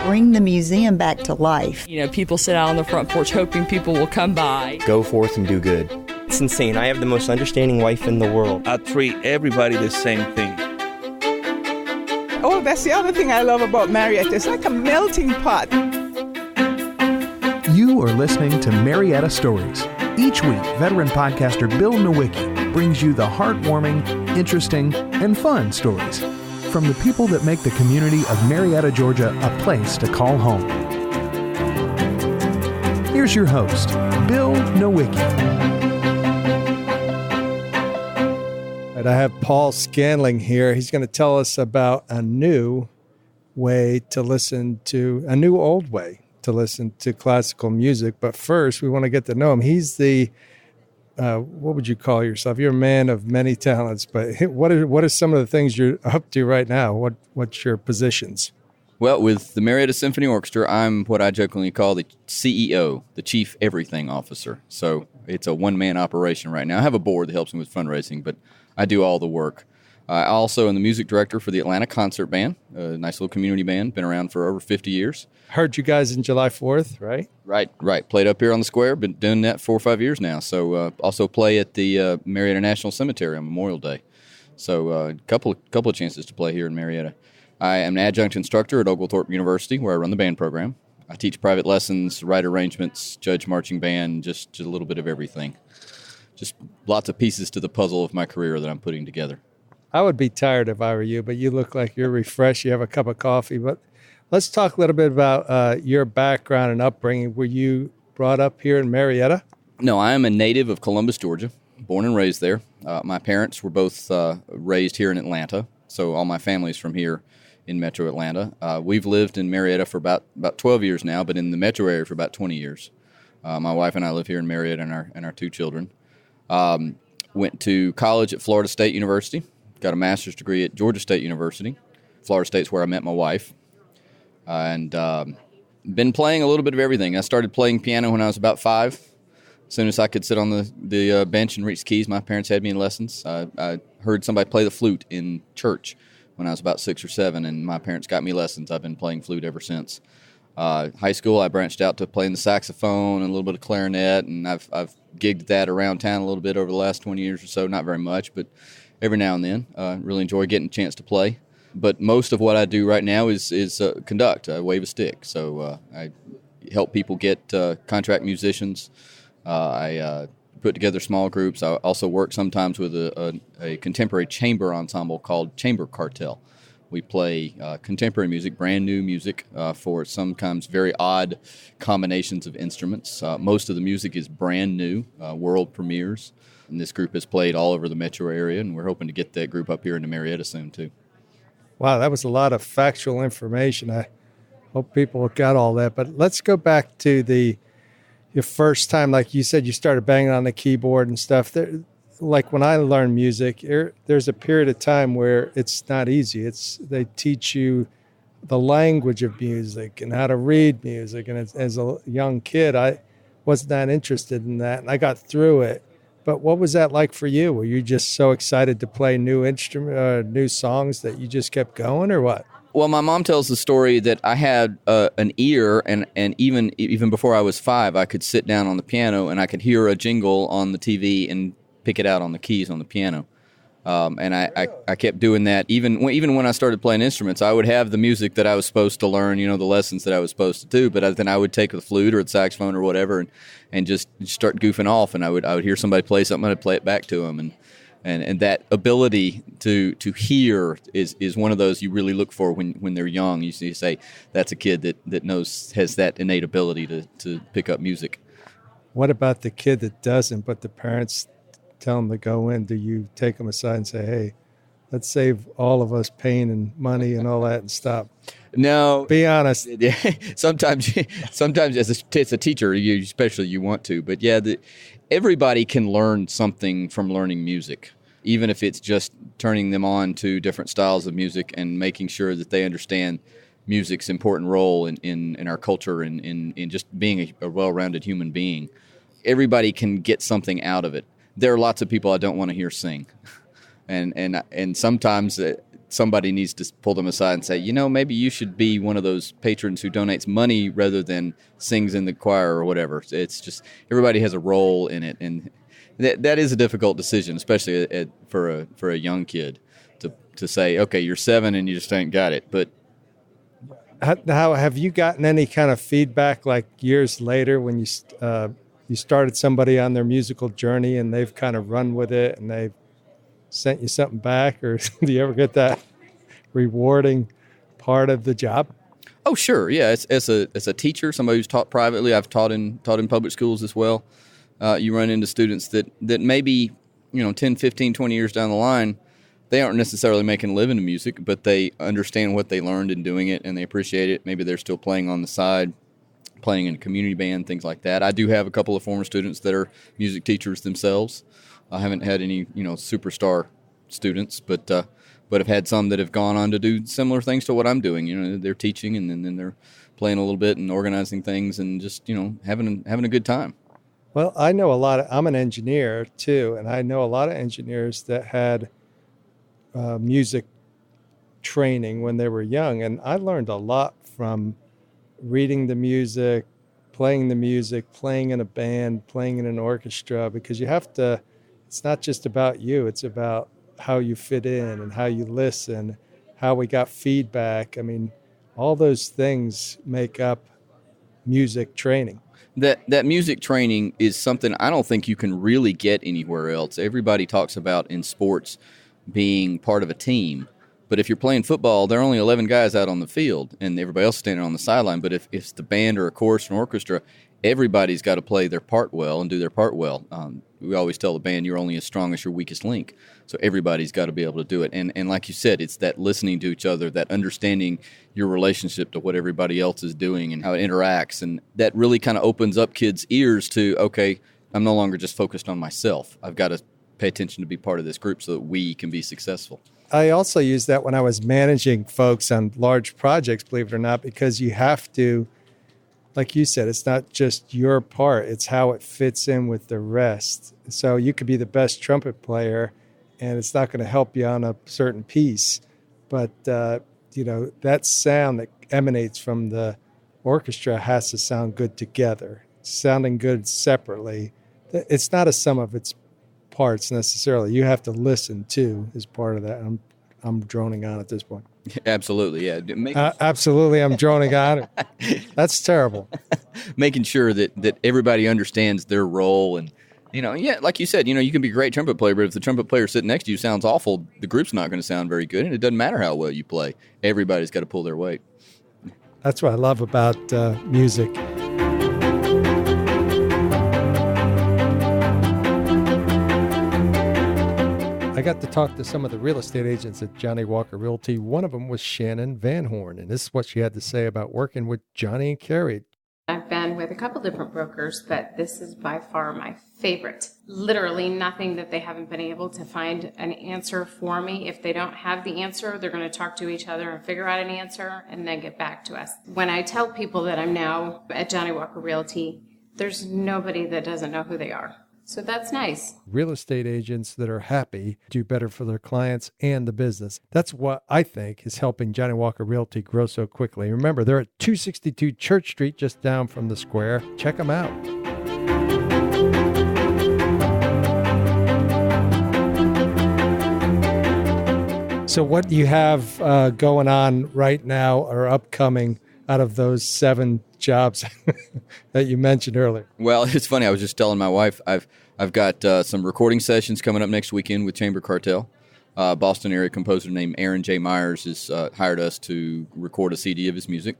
Bring the museum back to life. You know, people sit out on the front porch hoping people will come by. Go forth and do good. It's insane. I have the most understanding wife in the world. I treat everybody the same thing. Oh, that's the other thing I love about Marietta. It's like a melting pot. You are listening to Marietta Stories. Each week, veteran podcaster Bill Nowicki brings you the heartwarming, interesting, and fun stories from the people that make the community of Marietta, Georgia, a place to call home. Here's your host, Bill Nowicki. I have Paul Scanling here. He's going to tell us about a new way to listen to, a new old way to listen to classical music. But first, we want to get to know him. He's the, what would you call yourself? You're a man of many talents, but what are some of the things you're up to right now? What's your positions? Well, with the Marietta Symphony Orchestra, I'm what I jokingly call the CEO, the Chief Everything Officer. So it's a one-man operation right now. I have a board that helps me with fundraising, but I do all the work. I also am the music director for the Atlanta Concert Band, a nice little community band, been around for over 50 years. Heard you guys in July 4th, right? Right. Played up here on the square, been doing that 4 or 5 years now. So also play at the Marietta National Cemetery on Memorial Day. So a couple of chances to play here in Marietta. I am an adjunct instructor at Oglethorpe University, where I run the band program. I teach private lessons, write arrangements, judge marching band, just a little bit of everything. Just lots of pieces to the puzzle of my career that I'm putting together. I would be tired if I were you, but you look like you're refreshed. You have a cup of coffee. But let's talk a little bit about your background and upbringing. Were you brought up here in Marietta? No, I am a native of Columbus, Georgia, born and raised there. My parents were both raised here in Atlanta, so all my family's from here in Metro Atlanta. We've lived in Marietta for about 12 years now, but in the metro area for about 20 years. My wife and I live here in Marietta and our 2 children. Went to college at Florida State University. Got a master's degree at Georgia State University. Florida State's where I met my wife. And been playing a little bit of everything. I started playing piano when I was about 5. As soon as I could sit on the bench and reach keys, my parents had me in lessons. I heard somebody play the flute in church when I was about 6 or 7, and my parents got me lessons. I've been playing flute ever since. High school, I branched out to playing the saxophone and a little bit of clarinet, and I've gigged that around town a little bit over the last 20 years or so. Not very much, but every now and then. Really enjoy getting a chance to play. But most of what I do right now is conduct. I wave a stick. So I help people get contract musicians. I put together small groups. I also work sometimes with a contemporary chamber ensemble called Chamber Cartel. We play contemporary music, brand new music for sometimes very odd combinations of instruments. Most of the music is brand new, world premieres. And this group has played all over the metro area, and we're hoping to get that group up here into Marietta soon, too. Wow, that was a lot of factual information. I hope people got all that. But let's go back to your first time. Like you said, you started banging on the keyboard and stuff. Like when I learned music, there's a period of time where it's not easy. They teach you the language of music and how to read music. And as a young kid, I wasn't that interested in that, and I got through it. But what was that like for you? Were you just so excited to play new songs that you just kept going, or what? Well, my mom tells the story that I had an ear, and even before I was 5, I could sit down on the piano and I could hear a jingle on the TV and pick it out on the keys on the piano. And I kept doing that. Even when I started playing instruments, I would have the music that I was supposed to learn, the lessons that I was supposed to do. But then I would take the flute or the saxophone or whatever and just start goofing off. And I would hear somebody play something, I'd play it back to them. And that ability to hear is one of those you really look for when they're young. You say that's a kid that has that innate ability to pick up music. What about the kid that doesn't, but the parents tell them to go in? Do you take them aside and say, hey, let's save all of us pain and money and all that and stop? No. Be honest. Sometimes as a teacher, especially you want to. But yeah, everybody can learn something from learning music, even if it's just turning them on to different styles of music and making sure that they understand music's important role in our culture and in just being a well-rounded human being. Everybody can get something out of it. There are lots of people I don't want to hear sing, and sometimes somebody needs to pull them aside and say, maybe you should be one of those patrons who donates money rather than sings in the choir or whatever. It's just everybody has a role in it, and that is a difficult decision, especially for a young kid to say, okay, you're 7 and you just ain't got it. But how have you gotten any kind of feedback like years later when you started somebody on their musical journey and they've kind of run with it and they've sent you something back, or do you ever get that rewarding part of the job? Oh, sure. Yeah. As a teacher, somebody who's taught privately, I've taught in public schools as well. You run into students that maybe, 10, 15, 20 years down the line, they aren't necessarily making a living in music, but they understand what they learned in doing it and they appreciate it. Maybe they're still playing on the side, playing in a community band, things like that. I do have a couple of former students that are music teachers themselves. I haven't had any, superstar students, but have had some that have gone on to do similar things to what I'm doing. They're teaching and then they're playing a little bit and organizing things and just, having a good time. Well, I know I'm an engineer too, and I know a lot of engineers that had music training when they were young, and I learned a lot from reading the music, playing in a band, playing in an orchestra, because you have to, it's not just about you, it's about how you fit in and how you listen, how we got feedback. I mean, all those things make up music training. That music training is something I don't think you can really get anywhere else. Everybody talks about in sports being part of a team. But if you're playing football, there are only 11 guys out on the field, and everybody else is standing on the sideline. But if it's the band or a chorus or an orchestra, everybody's got to play their part well and do their part well. We always tell the band, you're only as strong as your weakest link. So everybody's got to be able to do it. And like you said, it's that listening to each other, that understanding your relationship to what everybody else is doing and how it interacts. And that really kind of opens up kids' ears to, okay, I'm no longer just focused on myself. I've got to pay attention to be part of this group so that we can be successful. I also use that when I was managing folks on large projects, believe it or not, because you have to, like you said, it's not just your part, it's how it fits in with the rest. So you could be the best trumpet player and it's not going to help you on a certain piece. But, that sound that emanates from the orchestra has to sound good together. Sounding good separately, it's not a sum of its parts necessarily. You have to listen too as part of that. I'm droning on at this point. Absolutely, yeah. Absolutely, I'm droning on. That's terrible. Making sure that everybody understands their role and, like you said, you can be a great trumpet player, but if the trumpet player sitting next to you sounds awful, the group's not going to sound very good, and it doesn't matter how well you play. Everybody's got to pull their weight. That's what I love about music. I got to talk to some of the real estate agents at Johnny Walker Realty. One of them was Shannon Van Horn, and this is what she had to say about working with Johnny and Carrie. I've been with a couple different brokers, but this is by far my favorite. Literally nothing that they haven't been able to find an answer for me. If they don't have the answer, they're going to talk to each other and figure out an answer and then get back to us. When I tell people that I'm now at Johnny Walker Realty, there's nobody that doesn't know who they are. So that's nice. Real estate agents that are happy do better for their clients and the business. That's what I think is helping Johnny Walker Realty grow so quickly. Remember, they're at 262 Church Street, just down from the square. Check them out. So what do you have going on right now or upcoming out of those 7 jobs that you mentioned earlier? Well, it's funny. I was just telling my wife, I've got some recording sessions coming up next weekend with Chamber Cartel. Boston area composer named Aaron J. Myers has hired us to record a CD of his music.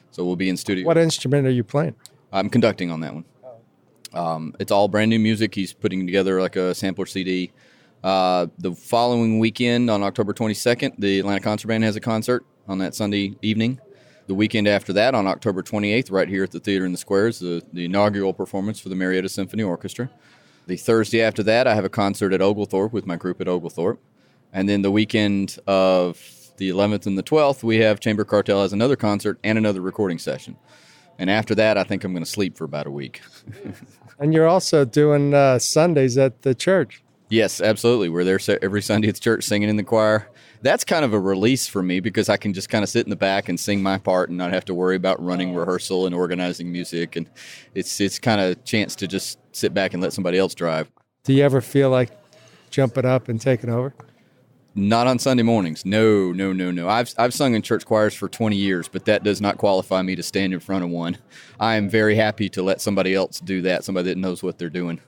So we'll be in studio. What instrument are you playing? I'm conducting on that one. It's all brand new music. He's putting together like a sampler CD. The following weekend on October 22nd, the Atlanta Concert Band has a concert on that Sunday evening. The weekend after that, on October 28th, right here at the Theater in the Square, is the inaugural performance for the Marietta Symphony Orchestra. The Thursday after that, I have a concert at Oglethorpe with my group at Oglethorpe. And then the weekend of the 11th and the 12th, we have Chamber Cartel has another concert and another recording session. And after that, I think I'm going to sleep for about a week. And you're also doing Sundays at the church. Yes, absolutely. We're there every Sunday at church singing in the choir. That's kind of a release for me because I can just kind of sit in the back and sing my part and not have to worry about running rehearsal and organizing music. And it's kind of a chance to just sit back and let somebody else drive. Do you ever feel like jumping up and taking over? Not on Sunday mornings. No. I've sung in church choirs for 20 years, but that does not qualify me to stand in front of one. I am very happy to let somebody else do that, somebody that knows what they're doing.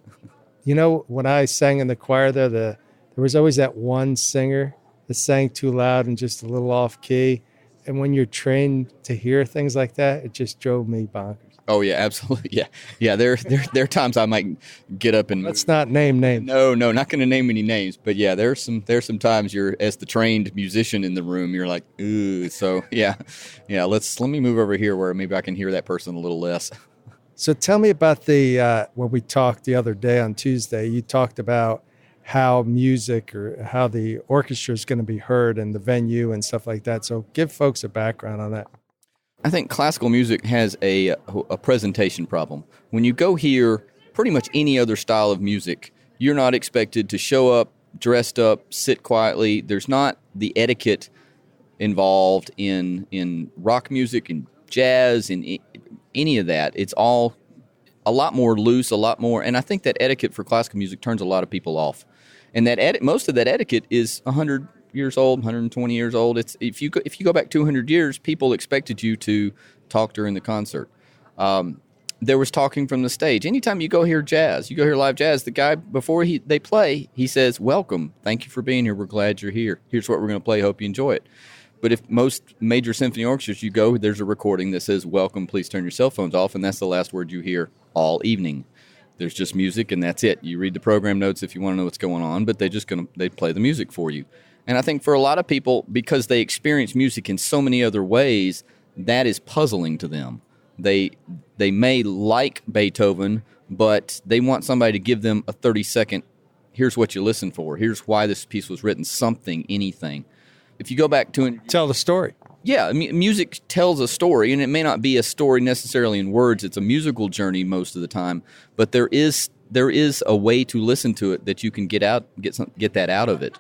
You know, when I sang in the choir there was always that one singer that sang too loud and just a little off key. And when you're trained to hear things like that, it just drove me bonkers. Oh, yeah, absolutely. Yeah. There are times I might get up and let's not name names. No, not going to name any names. But yeah, there's some times you're, as the trained musician in the room, you're like, ooh. So yeah. Let me move over here where maybe I can hear that person a little less. So tell me about when we talked the other day on Tuesday, you talked about how music or how the orchestra is going to be heard in the venue and stuff like that. So give folks a background on that. I think classical music has a presentation problem. When you go hear pretty much any other style of music, you're not expected to show up, dressed up, sit quietly. There's not the etiquette involved in rock music and jazz and any of that. It's all a lot more loose, a lot more, and I think that etiquette for classical music turns a lot of people off. And that most of that etiquette is 100 years old, 120 years old. It's if you go back 200 years, people expected you to talk during the concert. There was talking from the stage. Anytime you go hear jazz, you go hear live jazz, the guy before they play, he says, "Welcome, thank you for being here. We're glad you're here. Here's what we're going to play. Hope you enjoy it." But if most major symphony orchestras, you go, there's a recording that says, "Welcome, please turn your cell phones off," and that's the last word you hear all evening. There's just music, and that's it. You read the program notes if you want to know what's going on, but they play the music for you. And I think for a lot of people, because they experience music in so many other ways, that is puzzling to them. They may like Beethoven, but they want somebody to give them a 30-second, here's what you listen for, here's why this piece was written, something, anything. If you go back to tell the story. Yeah, music tells a story, and it may not be a story necessarily in words. It's a musical journey most of the time, but there is a way to listen to it that you can get that out of it.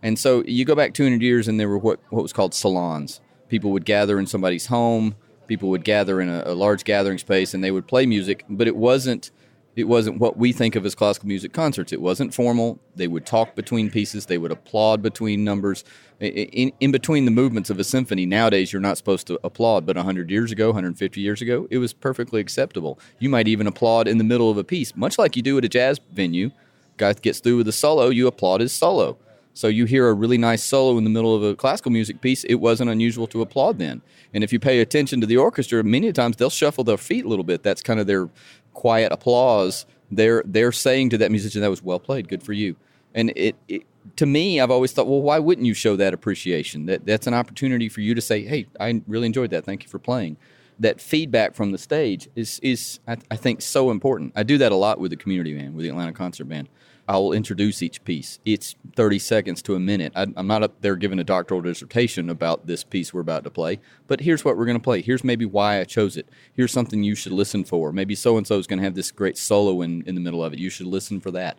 And so you go back 200 years, and there were what was called salons. People would gather in somebody's home. People would gather in a large gathering space, and they would play music. But it wasn't what we think of as classical music concerts. It wasn't formal. They would talk between pieces. They would applaud between numbers. In between the movements of a symphony, nowadays you're not supposed to applaud, but 100 years ago, 150 years ago, it was perfectly acceptable. You might even applaud in the middle of a piece, much like you do at a jazz venue. Guy gets through with a solo, you applaud his solo. So you hear a really nice solo in the middle of a classical music piece, it wasn't unusual to applaud then. And if you pay attention to the orchestra, many times they'll shuffle their feet a little bit. That's kind of their quiet applause. They're saying to that musician, "That was well played, good for you." And it to me, I've always thought, well, why wouldn't you show that appreciation? That's an opportunity for you to say, "Hey, I really enjoyed that. Thank you for playing." That feedback from the stage is I think, so important. I do that a lot with the community band, with the Atlanta Concert Band. I'll introduce each piece. It's 30 seconds to a minute. I'm not up there giving a doctoral dissertation about this piece we're about to play, but here's what we're going to play. Here's maybe why I chose it. Here's something you should listen for. Maybe so-and-so is going to have this great solo in the middle of it. You should listen for that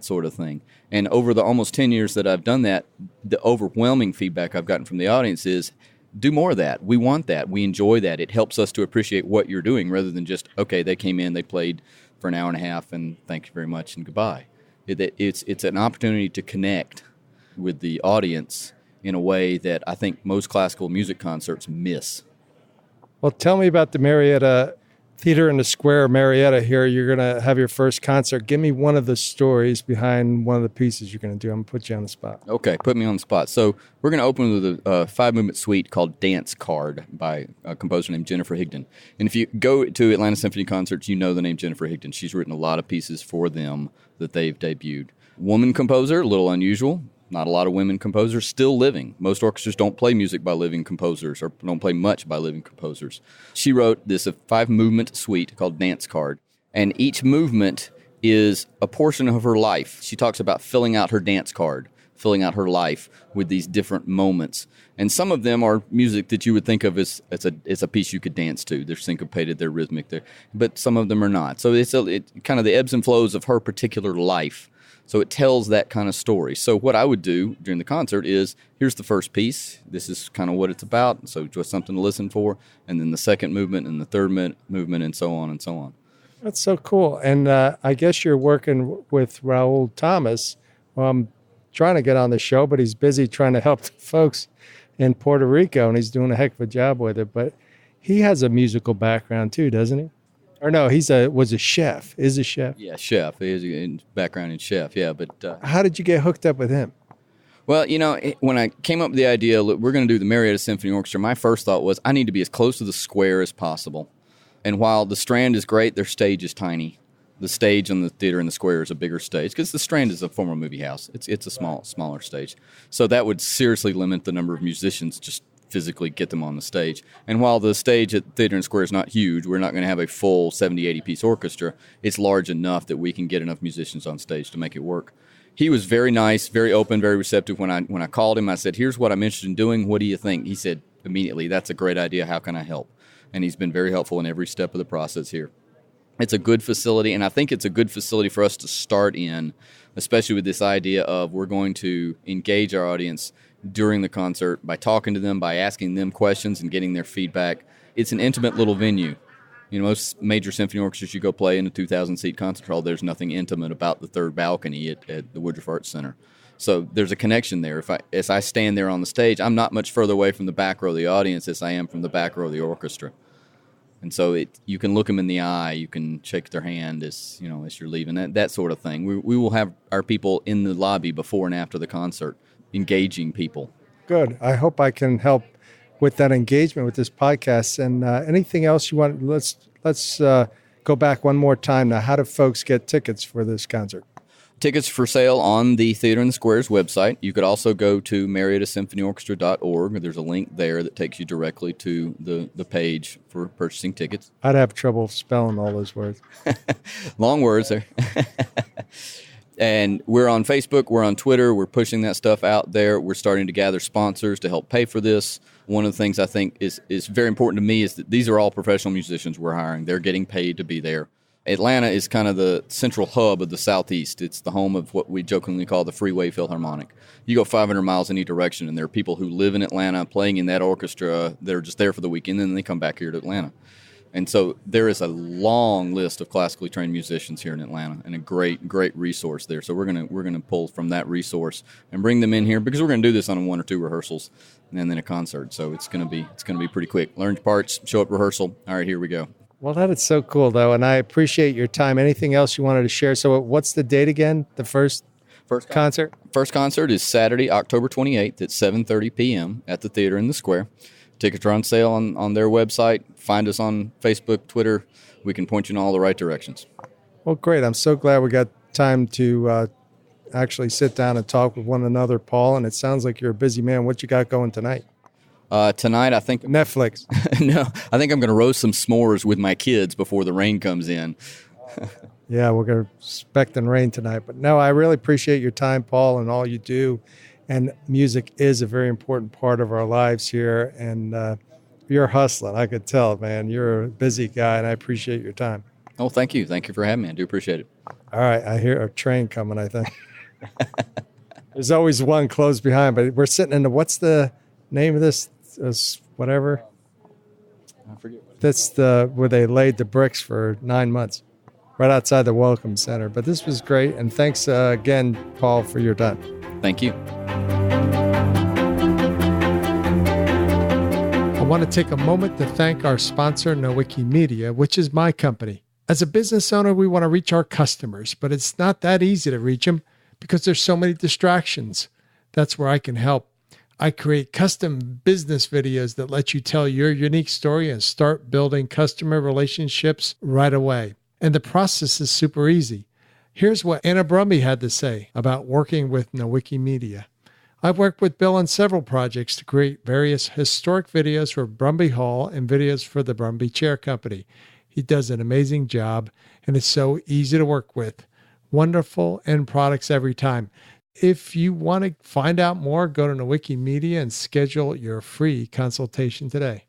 sort of thing. And over the almost 10 years that I've done that, the overwhelming feedback I've gotten from the audience is, do more of that. We want that. We enjoy that. It helps us to appreciate what you're doing rather than just, okay, they came in, they played for an hour and a half, and thank you very much and goodbye. It's an opportunity to connect with the audience in a way that I think most classical music concerts miss. Well, tell me about the Marietta Theater in the Square, Marietta here. You're going to have your first concert. Give me one of the stories behind one of the pieces you're going to do. I'm going to put you on the spot. Okay, put me on the spot. So we're going to open with a five-movement suite called Dance Card by a composer named Jennifer Higdon. And if you go to Atlanta Symphony concerts, you know the name Jennifer Higdon. She's written a lot of pieces for them that they've debuted. Woman composer, a little unusual. Not a lot of women composers still living. Most orchestras don't play music by living composers or don't play much by living composers. She wrote this a five-movement suite called Dance Card, and each movement is a portion of her life. She talks about filling out her dance card, filling out her life with these different moments. And some of them are music that you would think of as a piece you could dance to. They're syncopated, they're rhythmic, but some of them are not. So it's kind of the ebbs and flows of her particular life. So it tells that kind of story. So what I would do during the concert is, here's the first piece. This is kind of what it's about. So just something to listen for. And then the second movement and the third movement and so on and so on. That's so cool. And I guess you're working with Raul Thomas. I'm trying to get on the show, but he's busy trying to help the folks in Puerto Rico, and he's doing a heck of a job with it. But he has a musical background too, doesn't he? Or no, is a chef. Yeah, chef. He has a background in chef, yeah. But how did you get hooked up with him? Well, when I came up with the idea, look, we're going to do the Marietta Symphony Orchestra, my first thought was I need to be as close to the square as possible. And while the Strand is great, their stage is tiny. The stage on the theater in the square is a bigger stage because the Strand is a former movie house. It's a smaller stage. So that would seriously limit the number of musicians, just physically get them on the stage. And while the stage at Theater and Square is not huge, we're not going to have a full 70, 80-piece orchestra. It's large enough that we can get enough musicians on stage to make it work. He was very nice, very open, very receptive. When I called him, I said, here's what I'm interested in doing. What do you think? He said immediately, that's a great idea. How can I help? And he's been very helpful in every step of the process here. It's a good facility, and I think it's a good facility for us to start in, especially with this idea of we're going to engage our audience during the concert by talking to them, by asking them questions and getting their feedback. It's an intimate little venue. Most major symphony orchestras you go play in a 2,000-seat concert hall, there's nothing intimate about the third balcony at the Woodruff Arts Center. So there's a connection there. As I stand there on the stage, I'm not much further away from the back row of the audience as I am from the back row of the orchestra. And so you can look them in the eye, you can shake their hand as you're leaving, that sort of thing. We will have our people in the lobby before and after the concert, engaging people. Good. I hope I can help with that engagement with this podcast. And anything else you want? Let's go back one more time now. How do folks get tickets for this concert? Tickets for sale on the Theater in the Square's website. You could also go to MariettaSymphonyOrchestra.org. There's a link there that takes you directly to the page for purchasing tickets. I'd have trouble spelling all those words. Long words there. And we're on Facebook, we're on Twitter, we're pushing that stuff out there. We're starting to gather sponsors to help pay for this. One of the things I think is very important to me is that these are all professional musicians we're hiring. They're getting paid to be there. Atlanta is kind of the central hub of the Southeast. It's the home of what we jokingly call the Freeway Philharmonic. You go 500 miles in any direction, and there are people who live in Atlanta playing in that orchestra. They're just there for the weekend, and then they come back here to Atlanta. And so there is a long list of classically trained musicians here in Atlanta, and a great resource there. So we're gonna pull from that resource and bring them in here because we're gonna do this on 1 or 2 rehearsals and then a concert. So it's gonna be pretty quick. Learn your parts, show up, rehearsal. All right, here we go. Well, that is so cool, though, and I appreciate your time. Anything else you wanted to share? So what's the date again, the first concert? First concert is Saturday, October 28th at 7:30 p.m. at the Theater in the Square. Tickets are on sale on their website. Find us on Facebook, Twitter. We can point you in all the right directions. Well, great. I'm so glad we got time to actually sit down and talk with one another, Paul, and it sounds like you're a busy man. What you got going tonight? Tonight, I think... Netflix. No, I think I'm going to roast some s'mores with my kids before the rain comes in. Yeah, we're expecting rain tonight. But no, I really appreciate your time, Paul, and all you do. And music is a very important part of our lives here. And you're hustling. I could tell, man. You're a busy guy, and I appreciate your time. Oh, thank you. Thank you for having me. I do appreciate it. All right. I hear a train coming, I think. There's always one close behind, but we're sitting in the... What's the name of this? Whatever. I forget. That's where they laid the bricks for 9 months, right outside the Welcome Center. But this was great, and thanks again, Paul, for your time. Thank you. I want to take a moment to thank our sponsor, Nowicki Media, which is my company. As a business owner, we want to reach our customers, but it's not that easy to reach them because there's so many distractions. That's where I can help. I create custom business videos that let you tell your unique story and start building customer relationships right away. And the process is super easy. Here's what Anna Brumby had to say about working with Nowicki Media. I've worked with Bill on several projects to create various historic videos for Brumby Hall and videos for the Brumby Chair Company. He does an amazing job, and it's so easy to work with. Wonderful end products every time. If you want to find out more, go to Nowicki Media and schedule your free consultation today.